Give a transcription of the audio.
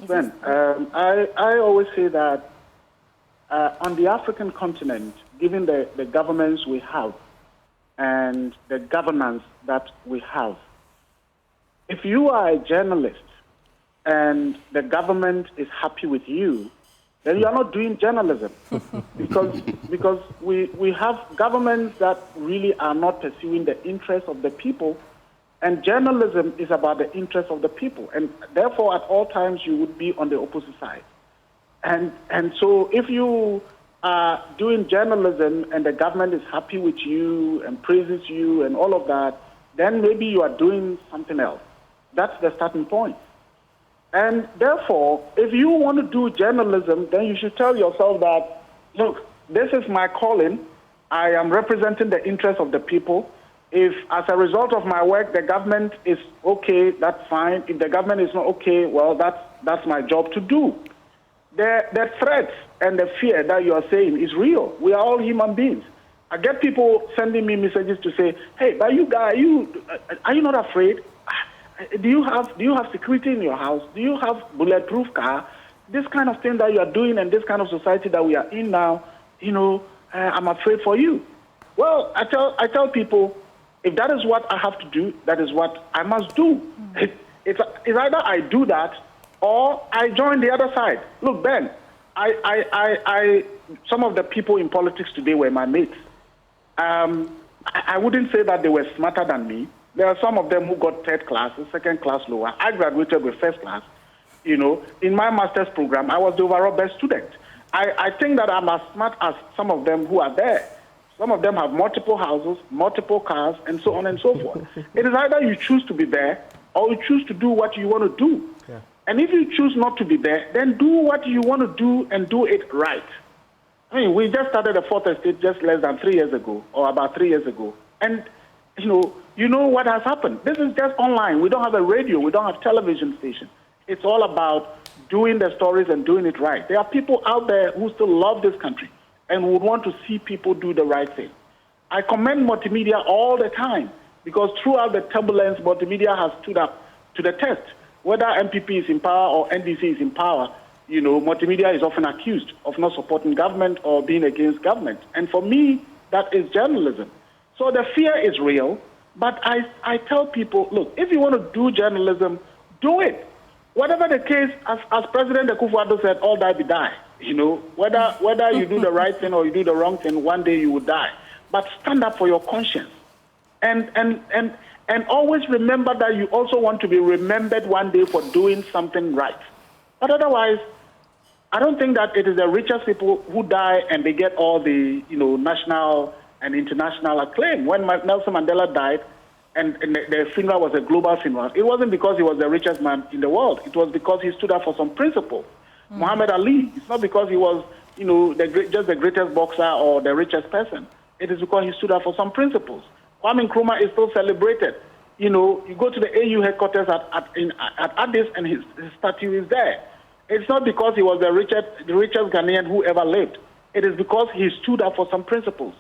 Ben, I always say that on the African continent, given the governments we have and the governance that we have, if you are a journalist and the government is happy with you, then you are not doing journalism because we have governments that really are not pursuing the interests of the people, and journalism is about the interests of the people, and therefore at all times you would be on the opposite side. And so if you are doing journalism and the government is happy with you and praises you and all of that, then maybe you are doing something else. That's the starting point. And therefore, if you want to do journalism, then you should tell yourself that, look, this is my calling. I am representing the interests of the people. If, as a result of my work, the government is okay, that's fine. If the government is not okay, well, that's my job to do. The threats and the fear that you are saying is real. We are all human beings. I get people sending me messages to say, hey, but you guys, are you not afraid? Do you have security in your house? Do you have bulletproof car? This kind of thing that you are doing and this kind of society that we are in now, I'm afraid for you. Well, I tell people, if that is what I have to do, that is what I must do. It's either I do that or I join the other side. Look, Ben, some of the people in politics today were my mates. I wouldn't say that they were smarter than me. There are some of them who got third class, second class lower. I graduated with first class. In my master's program, I was the overall best student. I think that I'm as smart as some of them who are there. Some of them have multiple houses, multiple cars, and so on and so forth. It is either you choose to be there or you choose to do what you want to do. Yeah. And if you choose not to be there, then do what you want to do and do it right. I mean, we just started the fourth estate just less than 3 years ago, or about 3 years ago. And, you know what has happened. This is just online. We don't have a radio. We don't have television station. It's all about doing the stories and doing it right. There are people out there who still love this country and would want to see people do the right thing. I commend multimedia all the time because throughout the turbulence, multimedia has stood up to the test. Whether MPP is in power or NDC is in power, multimedia is often accused of not supporting government or being against government. And for me, that is journalism. So the fear is real, but I tell people, look, if you want to do journalism, do it. Whatever the case, as President Akufo-Addo said, all die be die. Whether you do the right thing or you do the wrong thing, one day you will die. But stand up for your conscience. And always remember that you also want to be remembered one day for doing something right. But otherwise, I don't think that it is the richest people who die and they get all the national and international acclaim. When Nelson Mandela died and the funeral was a global funeral, it wasn't because he was the richest man in the world. It was because he stood up for some principles. Muhammad Ali, it's not because he was just the greatest boxer or the richest person. It is because he stood up for some principles. Kwame Nkrumah is still celebrated. You go to the AU headquarters at Addis and his statue is there. It's not because he was the richest Ghanaian who ever lived. It is because he stood up for some principles.